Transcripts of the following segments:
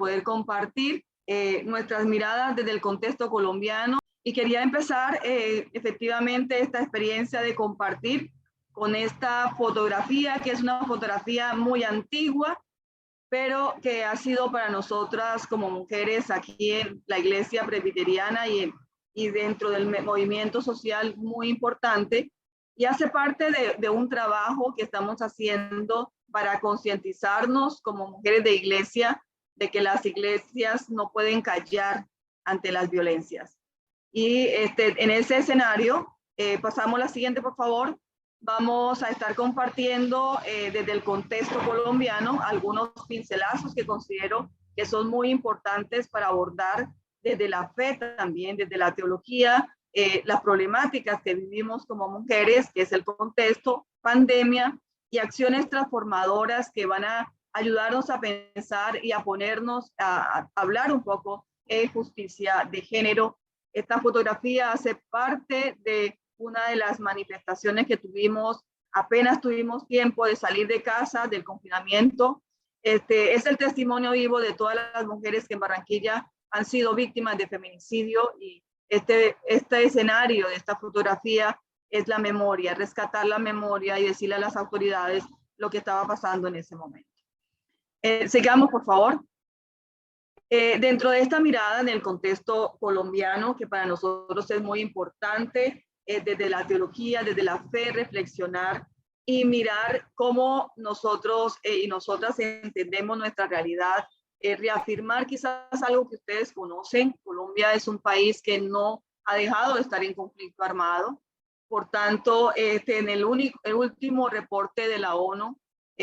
poder compartir nuestras miradas desde el contexto colombiano. Y quería empezar efectivamente esta experiencia de compartir con esta fotografía, que es una fotografía muy antigua, pero que ha sido para nosotras como mujeres aquí en la Iglesia Presbiteriana y dentro del movimiento social muy importante, y hace parte de un trabajo que estamos haciendo para concientizarnos como mujeres de iglesia de que las iglesias no pueden callar ante las violencias. Y en ese escenario, pasamos la siguiente, por favor. Vamos a estar compartiendo desde el contexto colombiano algunos pincelazos que considero que son muy importantes para abordar desde la fe también, desde la teología, las problemáticas que vivimos como mujeres, que es el contexto, pandemia y acciones transformadoras que van a ayudarnos a pensar y a ponernos a hablar un poco de justicia de género. Esta fotografía hace parte de una de las manifestaciones que tuvimos, apenas tuvimos tiempo de salir de casa, del confinamiento. Es el testimonio vivo de todas las mujeres que en Barranquilla han sido víctimas de feminicidio, y este escenario de esta fotografía es la memoria, rescatar la memoria y decirle a las autoridades lo que estaba pasando en ese momento. Sigamos, por favor. Dentro de esta mirada en el contexto colombiano, que para nosotros es muy importante, desde la teología, desde la fe, reflexionar y mirar cómo nosotros y nosotras entendemos nuestra realidad, reafirmar quizás algo que ustedes conocen. Colombia es un país que no ha dejado de estar en conflicto armado. Por tanto, en el último reporte de la ONU,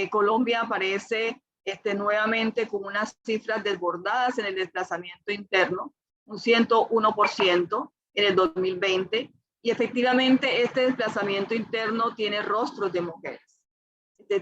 Colombia aparece nuevamente con unas cifras desbordadas en el desplazamiento interno, un 101% en el 2020, y efectivamente este desplazamiento interno tiene rostros de mujeres.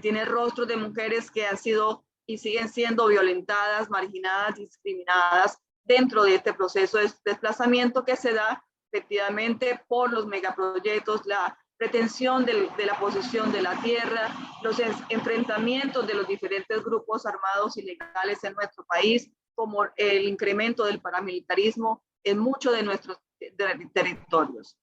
Tiene rostros de mujeres que han sido y siguen siendo violentadas, marginadas, discriminadas dentro de este proceso de desplazamiento que se da efectivamente por los megaproyectos, la pretensión de la posesión de la tierra, los enfrentamientos de los diferentes grupos armados ilegales en nuestro país, como el incremento del paramilitarismo en muchos de nuestros territorios.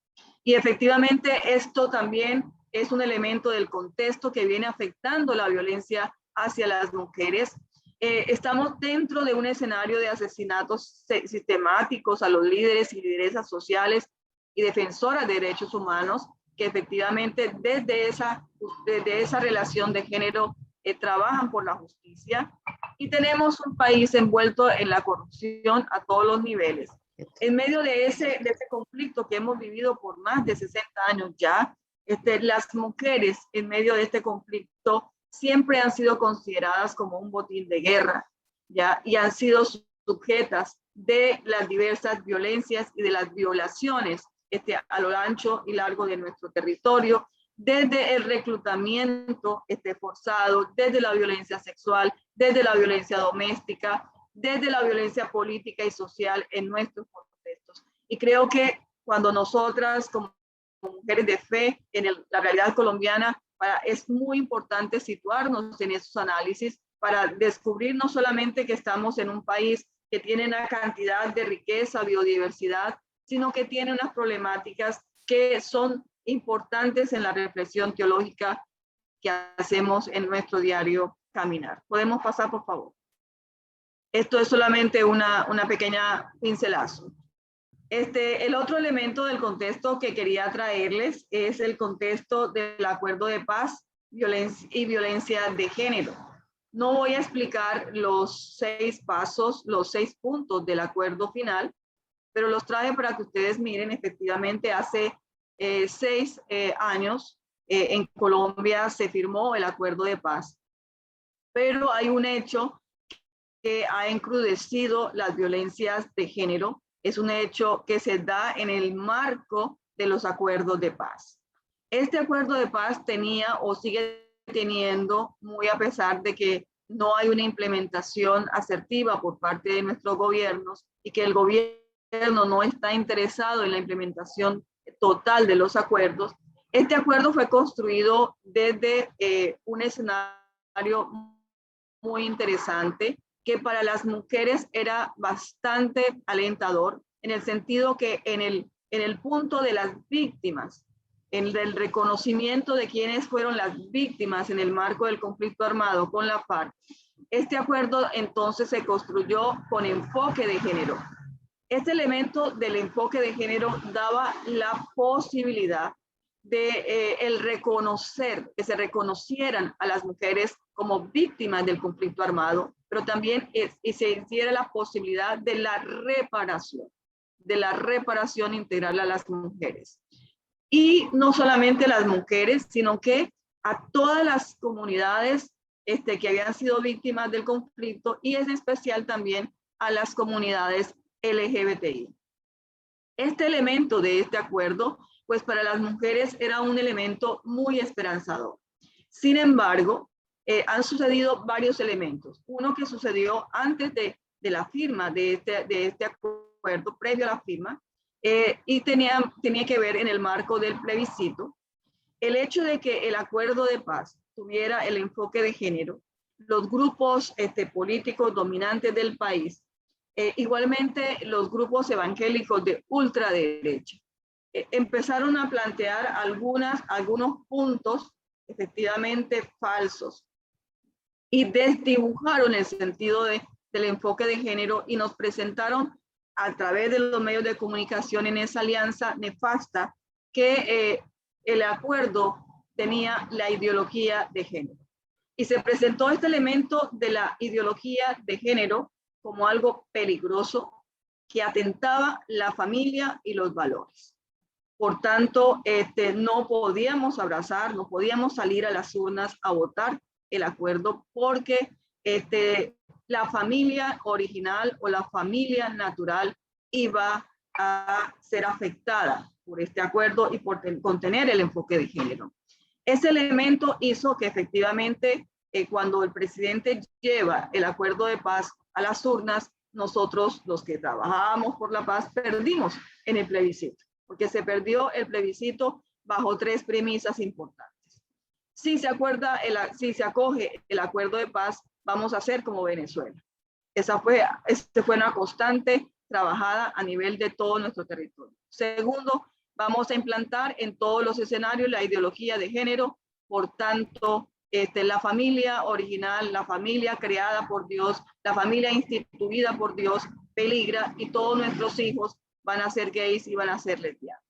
Y efectivamente esto también es un elemento del contexto que viene afectando la violencia hacia las mujeres. Estamos dentro de un escenario de asesinatos sistemáticos a los líderes y lideresas sociales y defensoras de derechos humanos, que efectivamente desde esa relación de género trabajan por la justicia, y tenemos un país envuelto en la corrupción a todos los niveles. En medio de ese conflicto que hemos vivido por más de 60 años ya, las mujeres en medio de este conflicto siempre han sido consideradas como un botín de guerra, ¿ya? Y han sido sujetas de las diversas violencias y de las violaciones a lo ancho y largo de nuestro territorio, desde el reclutamiento forzado, desde la violencia sexual, desde la violencia doméstica, desde la violencia política y social en nuestros contextos. Y creo que cuando nosotras, como mujeres de fe en la realidad colombiana, es muy importante situarnos en esos análisis para descubrir no solamente que estamos en un país que tiene una cantidad de riqueza, biodiversidad, sino que tiene unas problemáticas que son importantes en la reflexión teológica que hacemos en nuestro diario caminar. ¿Podemos pasar, por favor? Esto es solamente una pequeña pincelazo. El otro elemento del contexto que quería traerles es el contexto del acuerdo de paz y violencia de género. No voy a explicar los 6 pasos, los 6 puntos del acuerdo final, pero los traje para que ustedes miren. Efectivamente, hace 6 años en Colombia se firmó el acuerdo de paz, pero hay un hecho que ha encrudecido las violencias de género. Es un hecho que se da en el marco de los acuerdos de paz. Este acuerdo de paz tenía o sigue teniendo, muy a pesar de que no hay una implementación asertiva por parte de nuestros gobiernos y que el gobierno no está interesado en la implementación total de los acuerdos. Este acuerdo fue construido desde un escenario muy interesante que para las mujeres era bastante alentador, en el sentido que en el punto de las víctimas, en el reconocimiento de quiénes fueron las víctimas en el marco del conflicto armado con la FARC, este acuerdo entonces se construyó con enfoque de género. Este elemento del enfoque de género daba la posibilidad de el reconocer, que se reconocieran a las mujeres como víctimas del conflicto armado, pero también y se hiciera la posibilidad de la reparación integral a las mujeres. Y no solamente a las mujeres, sino que a todas las comunidades que habían sido víctimas del conflicto, y en especial también a las comunidades LGBTI. Este elemento de este acuerdo, pues para las mujeres era un elemento muy esperanzador. Sin embargo, han sucedido varios elementos. Uno que sucedió antes de la firma de este acuerdo, previo a la firma, y tenía que ver en el marco del plebiscito, el hecho de que el acuerdo de paz tuviera el enfoque de género, los grupos políticos dominantes del país, igualmente los grupos evangélicos de ultraderecha, empezaron a plantear algunos puntos efectivamente falsos y desdibujaron el sentido del enfoque de género y nos presentaron a través de los medios de comunicación en esa alianza nefasta que el acuerdo tenía la ideología de género. Y se presentó este elemento de la ideología de género como algo peligroso que atentaba la familia y los valores. Por tanto, no podíamos abrazar, no podíamos salir a las urnas a votar el acuerdo porque la familia original o la familia natural iba a ser afectada por este acuerdo y por contener el enfoque de género. Ese elemento hizo que efectivamente cuando el presidente lleva el acuerdo de paz a las urnas, nosotros los que trabajábamos por la paz perdimos en el plebiscito, porque se perdió el plebiscito bajo 3 premisas importantes. Si se acoge el acuerdo de paz, vamos a ser como Venezuela. Esta fue una constante trabajada a nivel de todo nuestro territorio. Segundo, vamos a implantar en todos los escenarios la ideología de género. Por tanto, la familia original, la familia creada por Dios, la familia instituida por Dios peligra y todos nuestros hijos van a ser gays y van a ser lesbianas.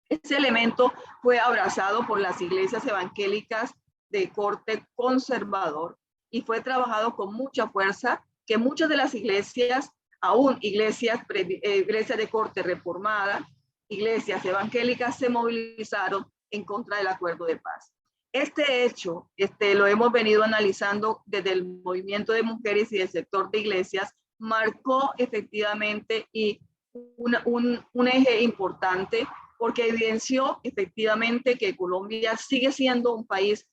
Ese elemento fue abrazado por las iglesias evangélicas de corte conservador y fue trabajado con mucha fuerza, que muchas de las iglesias, aún iglesias de corte reformada, iglesias evangélicas, se movilizaron en contra del acuerdo de paz. Este hecho lo hemos venido analizando desde el movimiento de mujeres y del sector de iglesias, marcó efectivamente y un eje importante porque evidenció efectivamente que Colombia sigue siendo un país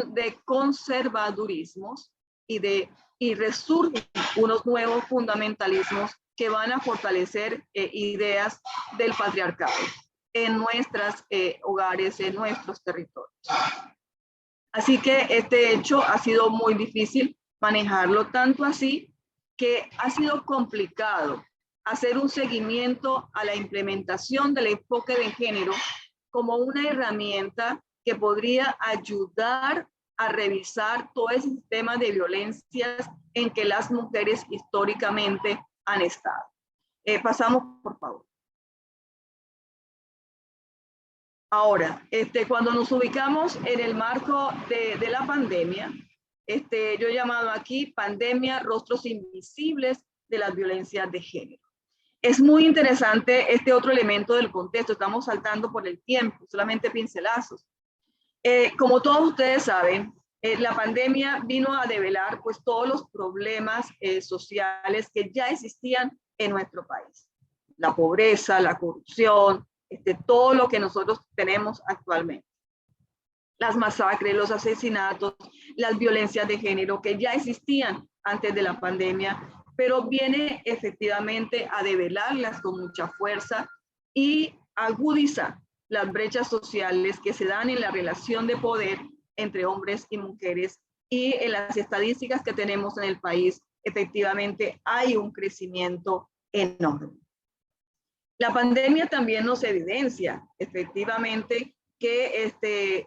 de conservadurismos y resurgen unos nuevos fundamentalismos que van a fortalecer ideas del patriarcado en nuestros hogares, en nuestros territorios. Así que este hecho ha sido muy difícil manejarlo, tanto así que ha sido complicado hacer un seguimiento a la implementación del enfoque de género como una herramienta que podría ayudar a revisar todo ese sistema de violencias en que las mujeres históricamente han estado. Pasamos, por favor. Ahora, cuando nos ubicamos en el marco de la pandemia, yo he llamado aquí pandemia, rostros invisibles de las violencias de género. Es muy interesante este otro elemento del contexto, estamos saltando por el tiempo, solamente pincelazos. Como todos ustedes saben, la pandemia vino a develar pues todos los problemas sociales que ya existían en nuestro país. La pobreza, la corrupción, todo lo que nosotros tenemos actualmente. Las masacres, los asesinatos, las violencias de género que ya existían antes de la pandemia, pero viene efectivamente a develarlas con mucha fuerza y agudiza las brechas sociales que se dan en la relación de poder entre hombres y mujeres y en las estadísticas que tenemos en el país efectivamente hay un crecimiento enorme. La pandemia también nos evidencia efectivamente que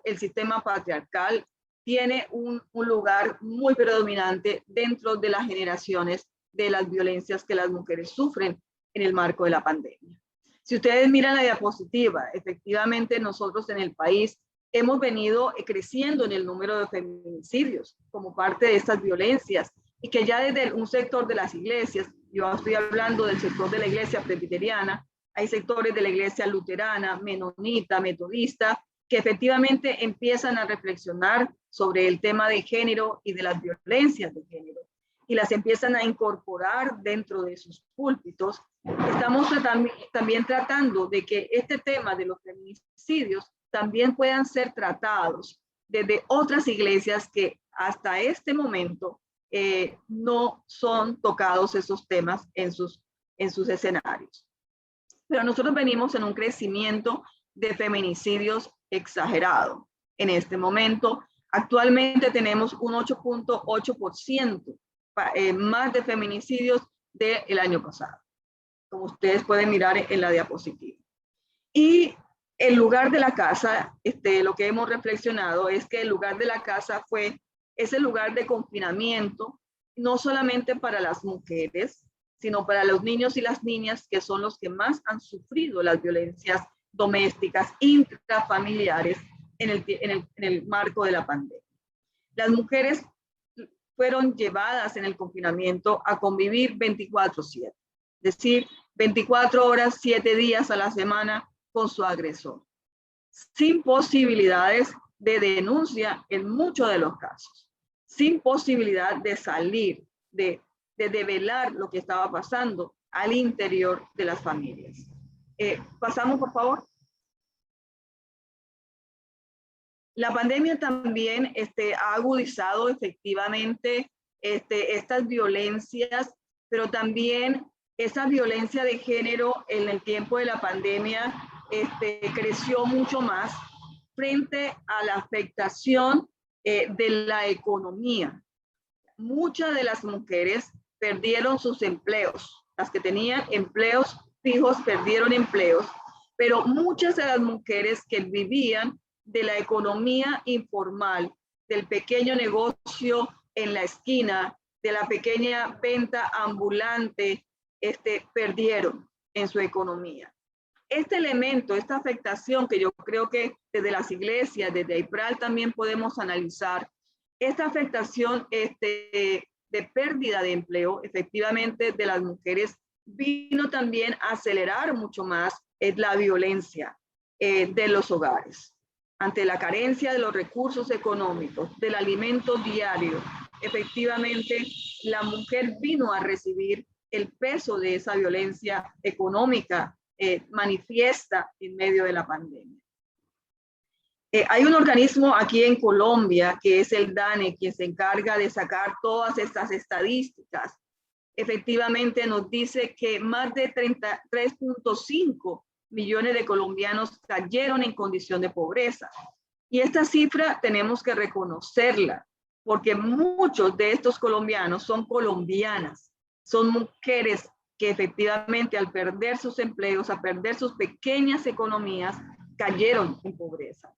el sistema patriarcal tiene un lugar muy predominante dentro de las generaciones de las violencias que las mujeres sufren en el marco de la pandemia. Si ustedes miran la diapositiva, efectivamente nosotros en el país hemos venido creciendo en el número de feminicidios como parte de estas violencias y que ya desde un sector de las iglesias, yo estoy hablando del sector de la iglesia presbiteriana, hay sectores de la iglesia luterana, menonita, metodista, que efectivamente empiezan a reflexionar sobre el tema de género y de las violencias de género y las empiezan a incorporar dentro de sus púlpitos. Estamos también tratando de que este tema de los feminicidios también puedan ser tratados desde otras iglesias que hasta este momento no son tocados esos temas en sus escenarios. Pero nosotros venimos en un crecimiento de feminicidios exagerado. En este momento, actualmente tenemos un 8.8% más de feminicidios del año pasado, como ustedes pueden mirar en la diapositiva. Y el lugar de la casa, lo que hemos reflexionado es que el lugar de la casa fue ese lugar de confinamiento, no solamente para las mujeres, sino para los niños y las niñas, que son los que más han sufrido las violencias domésticas, intrafamiliares en el marco de la pandemia. Las mujeres fueron llevadas en el confinamiento a convivir 24/7, es decir, 24 horas, 7 días a la semana con su agresor, sin posibilidades de denuncia en muchos de los casos, sin posibilidad de salir, de develar lo que estaba pasando al interior de las familias. Pasamos, por favor. La pandemia también ha agudizado efectivamente estas violencias, pero también esa violencia de género en el tiempo de la pandemia creció mucho más frente a la afectación de la economía. Muchas de las mujeres perdieron sus empleos. Las que tenían empleos fijos perdieron empleos, pero muchas de las mujeres que vivían de la economía informal, del pequeño negocio en la esquina, de la pequeña venta ambulante, perdieron en su economía. Este elemento, esta afectación que yo creo que desde las iglesias, desde IPRAL también podemos analizar, esta afectación de pérdida de empleo, efectivamente, de las mujeres, vino también a acelerar mucho más la violencia de los hogares. Ante la carencia de los recursos económicos, del alimento diario, efectivamente, la mujer vino a recibir el peso de esa violencia económica manifiesta en medio de la pandemia. Hay un organismo aquí en Colombia que es el DANE, quien se encarga de sacar todas estas estadísticas. Efectivamente nos dice que más de 33.5 millones de colombianos cayeron en condición de pobreza. Y esta cifra tenemos que reconocerla, porque muchos de estos colombianos son colombianas, son mujeres que efectivamente al perder sus empleos, a perder sus pequeñas economías, cayeron en pobreza.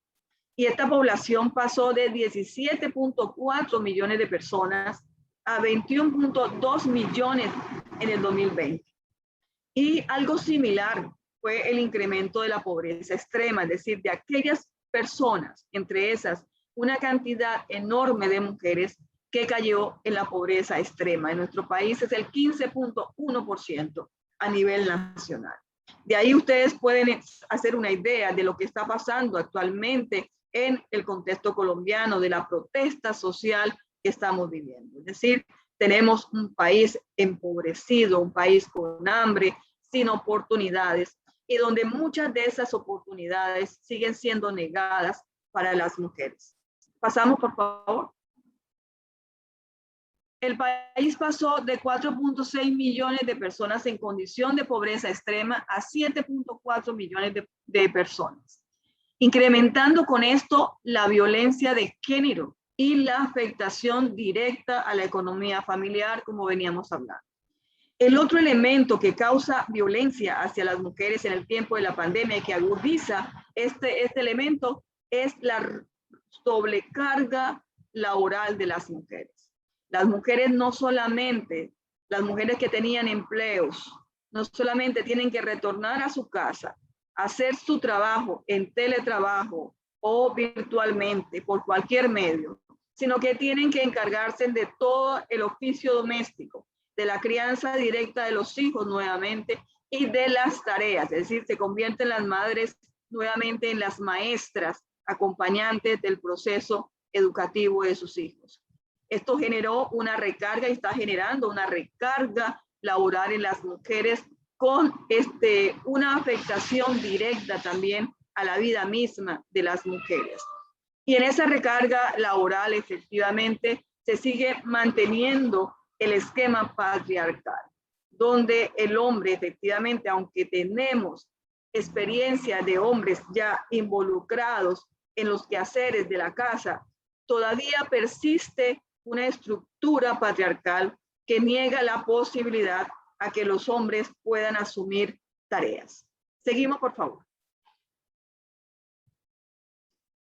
Y esta población pasó de 17.4 millones de personas a 21.2 millones en el 2020. Y algo similar fue el incremento de la pobreza extrema, es decir, de aquellas personas, entre esas una cantidad enorme de mujeres que cayó en la pobreza extrema. En nuestro país es el 15.1% a nivel nacional. De ahí ustedes pueden hacer una idea de lo que está pasando actualmente en el contexto colombiano, de la protesta social que estamos viviendo. Es decir, tenemos un país empobrecido, un país con hambre, sin oportunidades, y donde muchas de esas oportunidades siguen siendo negadas para las mujeres. Pasamos, por favor. El país pasó de 4.6 millones de personas en condición de pobreza extrema a 7.4 millones de personas, incrementando con esto la violencia de género y la afectación directa a la economía familiar, como veníamos hablando. El otro elemento que causa violencia hacia las mujeres en el tiempo de la pandemia y que agudiza este elemento es la sobrecarga laboral de las mujeres. Las mujeres no solamente, las mujeres que tenían empleos, no solamente tienen que retornar a su casa, hacer su trabajo en teletrabajo o virtualmente por cualquier medio, sino que tienen que encargarse de todo el oficio doméstico, de la crianza directa de los hijos nuevamente y de las tareas, es decir, se convierten las madres nuevamente en las maestras acompañantes del proceso educativo de sus hijos. Esto generó una recarga y está generando una recarga laboral en las mujeres con una afectación directa también a la vida misma de las mujeres. Y en esa recarga laboral efectivamente se sigue manteniendo el esquema patriarcal, donde el hombre efectivamente, aunque tenemos experiencia de hombres ya involucrados en los quehaceres de la casa, todavía persiste una estructura patriarcal que niega la posibilidad a que los hombres puedan asumir tareas. Seguimos, por favor.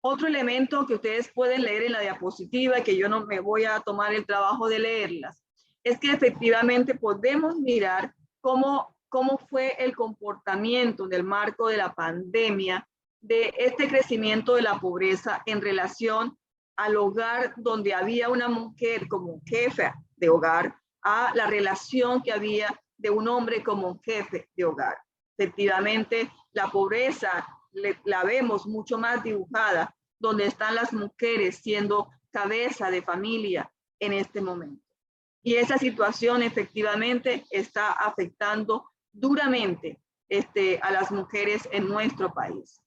Otro elemento que ustedes pueden leer en la diapositiva y que yo no me voy a tomar el trabajo de leerlas, es que efectivamente podemos mirar cómo fue el comportamiento en el marco de la pandemia de este crecimiento de la pobreza en relación al hogar donde había una mujer como jefe de hogar, a la relación que había de un hombre como jefe de hogar. Efectivamente, la pobreza la vemos mucho más dibujada donde están las mujeres siendo cabeza de familia en este momento. Y esa situación efectivamente está afectando duramente a las mujeres en nuestro país.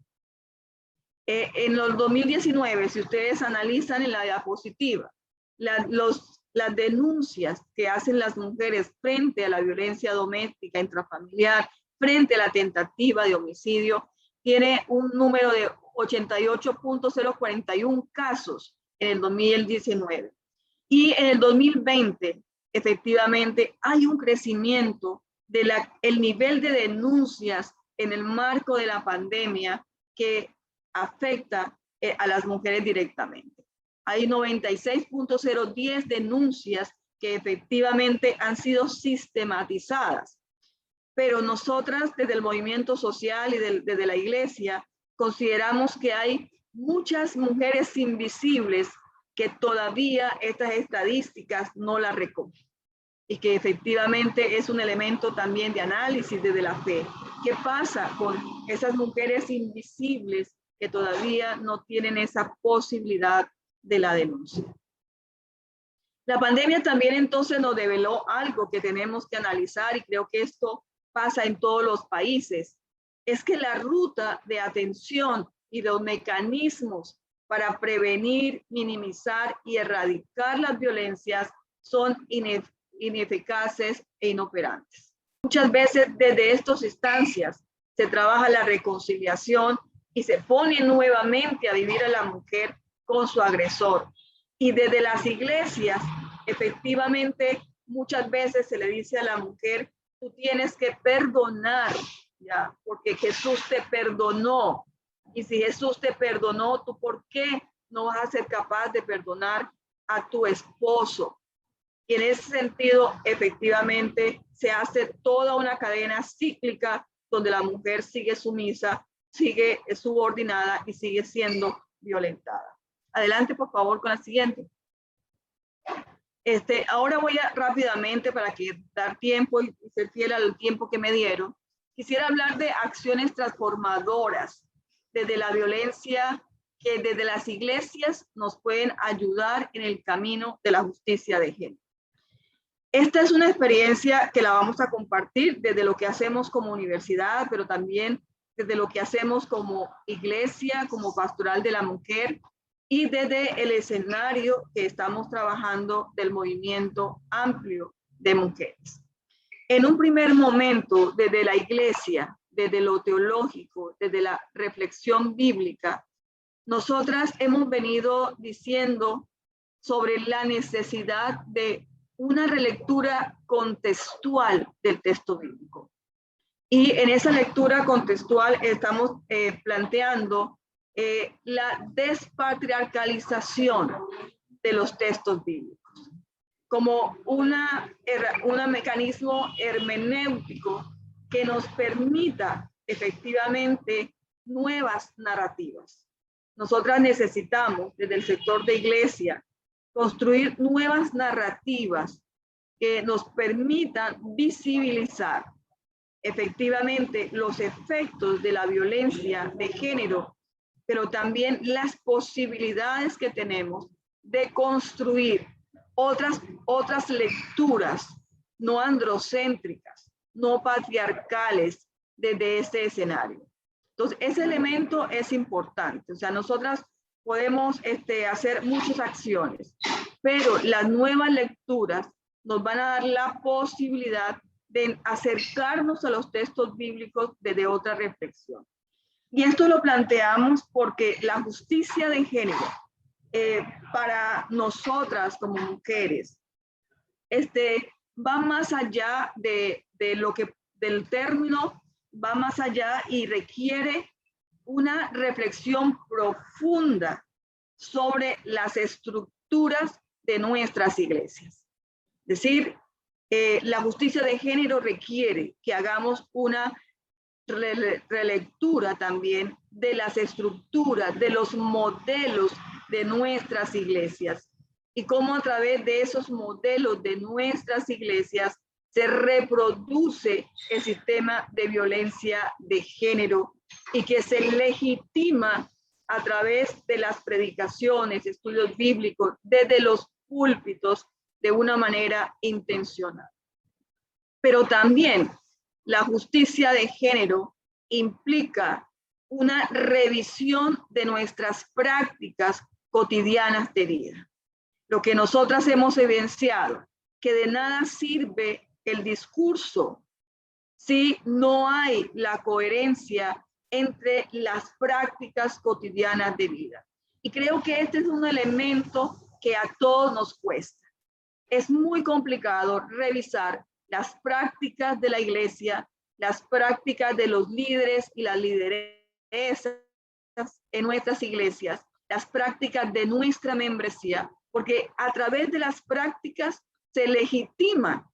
En los 2019, si ustedes analizan en la diapositiva, las denuncias que hacen las mujeres frente a la violencia doméstica, intrafamiliar, frente a la tentativa de homicidio, tiene un número de 88.041 casos en el 2019. Y en el 2020, efectivamente, hay un crecimiento del nivel de denuncias en el marco de la pandemia que afecta a las mujeres directamente. Hay 96.010 denuncias que efectivamente han sido sistematizadas. Pero nosotras desde el movimiento social y desde la iglesia consideramos que hay muchas mujeres invisibles que todavía estas estadísticas no las recogen y que efectivamente es un elemento también de análisis desde la fe. ¿Qué pasa con esas mujeres invisibles que todavía no tienen esa posibilidad de la denuncia? La pandemia también entonces nos develó algo que tenemos que analizar y creo que esto pasa en todos los países, es que la ruta de atención y los mecanismos para prevenir, minimizar y erradicar las violencias son ineficaces e inoperantes. Muchas veces desde estas instancias se trabaja la reconciliación y se pone nuevamente a vivir a la mujer con su agresor. Y desde las iglesias, efectivamente, muchas veces se le dice a la mujer, tú tienes que perdonar, ya, porque Jesús te perdonó. Y si Jesús te perdonó, ¿tú por qué no vas a ser capaz de perdonar a tu esposo? Y en ese sentido, efectivamente, se hace toda una cadena cíclica donde la mujer sigue sumisa, sigue subordinada y sigue siendo violentada. Adelante, por favor, con la siguiente. Ahora voy a rápidamente para dar tiempo y ser fiel al tiempo que me dieron. Quisiera hablar de acciones transformadoras desde la violencia que desde las iglesias nos pueden ayudar en el camino de la justicia de género. Esta es una experiencia que la vamos a compartir desde lo que hacemos como universidad, pero también desde lo que hacemos como iglesia, como pastoral de la mujer, y desde el escenario que estamos trabajando del movimiento amplio de mujeres. En un primer momento, desde la iglesia, desde lo teológico, desde la reflexión bíblica, nosotras hemos venido diciendo sobre la necesidad de una relectura contextual del texto bíblico. Y en esa lectura contextual estamos planteando la despatriarcalización de los textos bíblicos como un mecanismo hermenéutico que nos permita efectivamente nuevas narrativas. Nosotras necesitamos, desde el sector de iglesia, construir nuevas narrativas que nos permitan visibilizar efectivamente los efectos de la violencia de género, pero también las posibilidades que tenemos de construir otras lecturas no androcéntricas, no patriarcales desde este escenario. Entonces, ese elemento es importante. O sea, nosotras podemos hacer muchas acciones, pero las nuevas lecturas nos van a dar la posibilidad de acercarnos a los textos bíblicos desde otra reflexión. Y esto lo planteamos porque la justicia de género para nosotras como mujeres va más allá de lo que del término, va más allá y requiere una reflexión profunda sobre las estructuras de nuestras iglesias. Es decir, la justicia de género requiere que hagamos una relectura también de las estructuras, de los modelos de nuestras iglesias y cómo a través de esos modelos de nuestras iglesias se reproduce el sistema de violencia de género y que se legitima a través de las predicaciones, estudios bíblicos, desde los púlpitos de una manera intencional. Pero también la justicia de género implica una revisión de nuestras prácticas cotidianas de vida. Lo que nosotras hemos evidenciado, que de nada sirve el discurso si no hay la coherencia entre las prácticas cotidianas de vida. Y creo que este es un elemento que a todos nos cuesta. Es muy complicado revisar las prácticas de la iglesia, las prácticas de los líderes y las lideresas en nuestras iglesias, las prácticas de nuestra membresía, porque a través de las prácticas se legitiman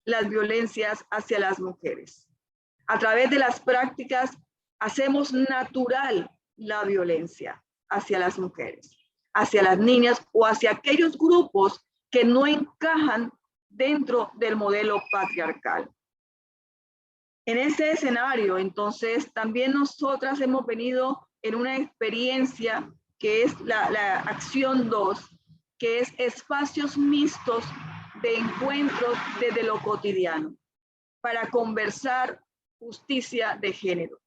las violencias hacia las mujeres. A través de las prácticas hacemos natural la violencia hacia las mujeres, hacia las niñas o hacia aquellos grupos que no encajan dentro del modelo patriarcal. En ese escenario, entonces, también nosotras hemos venido en una experiencia que es la acción 2, que es espacios mixtos de encuentros desde lo cotidiano para conversar justicia de género.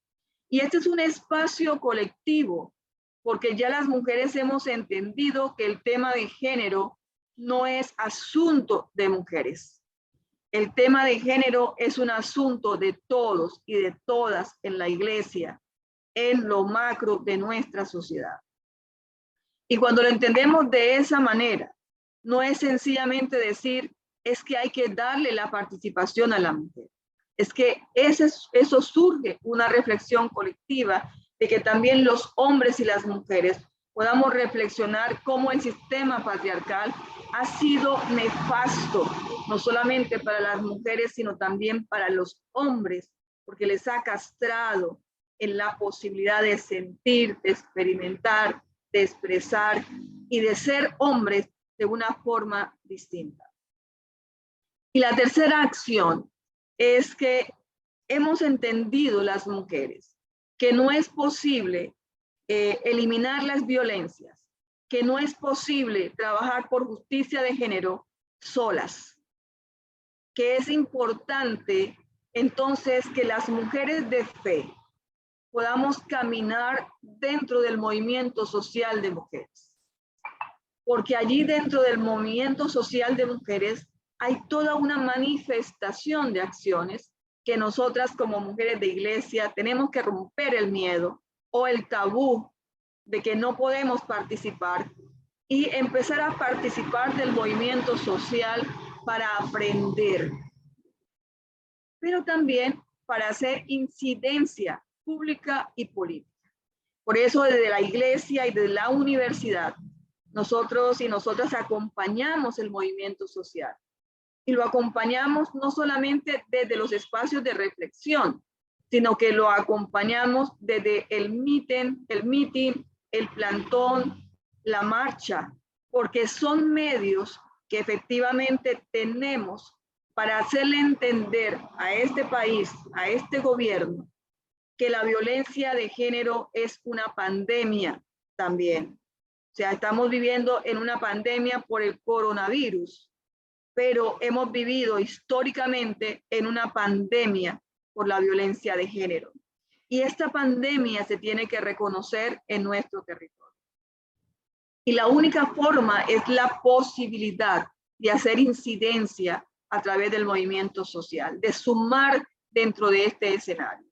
Y este es un espacio colectivo, porque ya las mujeres hemos entendido que el tema de género no es asunto de mujeres. El tema de género es un asunto de todos y de todas en la iglesia, en lo macro de nuestra sociedad. Y cuando lo entendemos de esa manera, no es sencillamente decir, es que hay que darle la participación a la mujer. Es que eso surge una reflexión colectiva de que también los hombres y las mujeres podamos reflexionar cómo el sistema patriarcal ha sido nefasto, no solamente para las mujeres, sino también para los hombres, porque les ha castrado en la posibilidad de sentir, de experimentar, de expresar y de ser hombres de una forma distinta. Y la tercera acción es que hemos entendido las mujeres que no es posible eliminar las violencias, que no es posible trabajar por justicia de género solas, que es importante entonces que las mujeres de fe podamos caminar dentro del movimiento social de mujeres, porque allí dentro del movimiento social de mujeres hay toda una manifestación de acciones que nosotras como mujeres de iglesia tenemos que romper el miedo o el tabú de que no podemos participar y empezar a participar del movimiento social para aprender, pero también para hacer incidencia pública y política. Por eso desde la iglesia y desde la universidad, nosotros y nosotras acompañamos el movimiento social. Y lo acompañamos no solamente desde los espacios de reflexión, sino que lo acompañamos desde el meeting, el plantón, la marcha, porque son medios que efectivamente tenemos para hacerle entender a este país, a este gobierno, que la violencia de género es una pandemia también. O sea, estamos viviendo en una pandemia por el coronavirus, pero hemos vivido históricamente en una pandemia por la violencia de género. Y esta pandemia se tiene que reconocer en nuestro territorio. Y la única forma es la posibilidad de hacer incidencia a través del movimiento social, de sumar dentro de este escenario.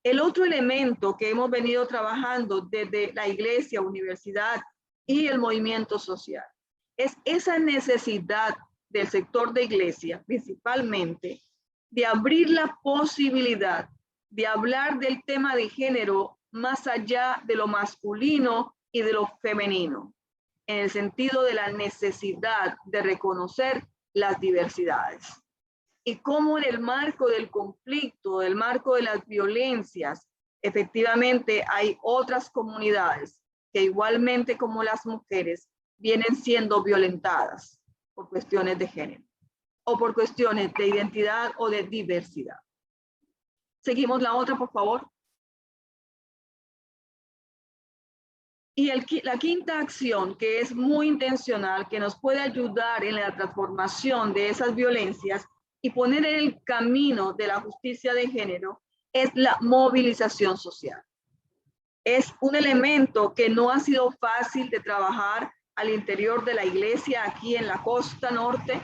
El otro elemento que hemos venido trabajando desde la iglesia, universidad y el movimiento social es esa necesidad del sector de iglesia, principalmente, de abrir la posibilidad de hablar del tema de género más allá de lo masculino y de lo femenino, en el sentido de la necesidad de reconocer las diversidades. Y cómo en el marco del conflicto, del marco de las violencias, efectivamente hay otras comunidades que igualmente como las mujeres vienen siendo violentadas por cuestiones de género o por cuestiones de identidad o de diversidad. Seguimos la otra, por favor. Y la quinta acción, que es muy intencional, que nos puede ayudar en la transformación de esas violencias y poner en el camino de la justicia de género, es la movilización social. Es un elemento que no ha sido fácil de trabajar al interior de la iglesia aquí en la costa norte,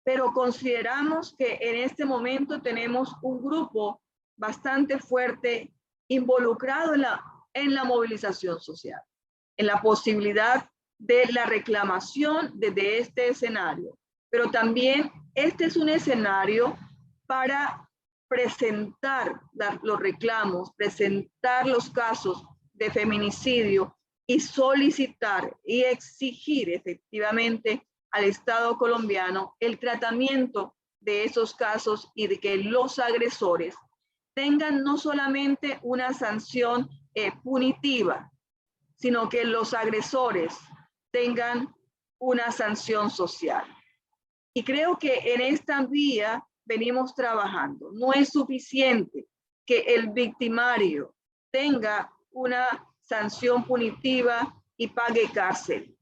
pero consideramos que en este momento tenemos un grupo bastante fuerte involucrado en la movilización social, en la posibilidad de la reclamación desde este escenario. Pero también este es un escenario para presentar los reclamos, presentar los casos de feminicidio y solicitar y exigir efectivamente al Estado colombiano el tratamiento de esos casos y de que los agresores tengan no solamente una sanción punitiva, sino que los agresores tengan una sanción social. Y creo que en esta vía venimos trabajando. No es suficiente que el victimario tenga una sanción punitiva y pague cárcel.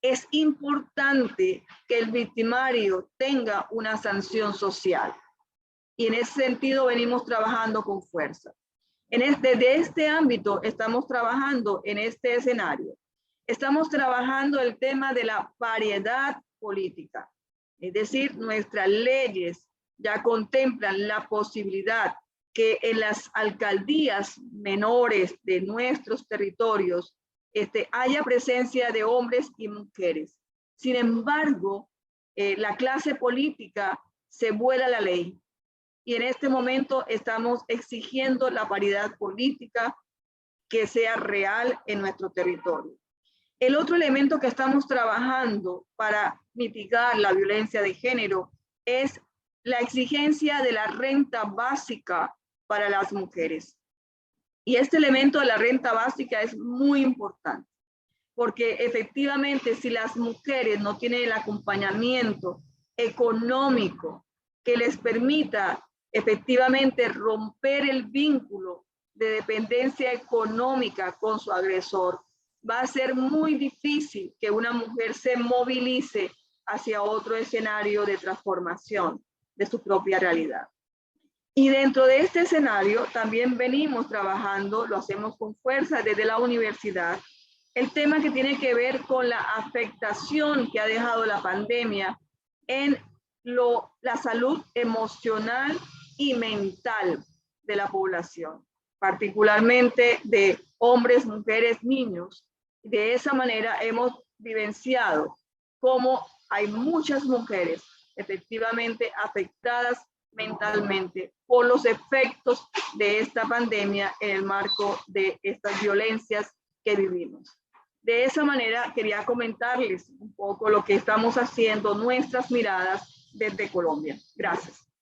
Es importante que el victimario tenga una sanción social. Y en ese sentido venimos trabajando con fuerza. Desde este ámbito estamos trabajando en este escenario. Estamos trabajando el tema de la paridad política. Es decir, nuestras leyes ya contemplan la posibilidad que en las alcaldías menores de nuestros territorios haya presencia de hombres y mujeres. Sin embargo, la clase política se vuela la ley. Y en este momento estamos exigiendo la paridad política que sea real en nuestro territorio. El otro elemento que estamos trabajando para mitigar la violencia de género es la exigencia de la renta básica para las mujeres. Y este elemento de la renta básica es muy importante, porque efectivamente si las mujeres no tienen el acompañamiento económico que les permita efectivamente romper el vínculo de dependencia económica con su agresor, va a ser muy difícil que una mujer se movilice hacia otro escenario de transformación de su propia realidad. Y dentro de este escenario también venimos trabajando, lo hacemos con fuerza desde la universidad, el tema que tiene que ver con la afectación que ha dejado la pandemia en la salud emocional y mental de la población, particularmente de hombres, mujeres, niños. De esa manera hemos vivenciado cómo hay muchas mujeres efectivamente afectadas mentalmente por los efectos de esta pandemia en el marco de estas violencias que vivimos. De esa manera quería comentarles un poco lo que estamos haciendo, nuestras miradas desde Colombia. Gracias.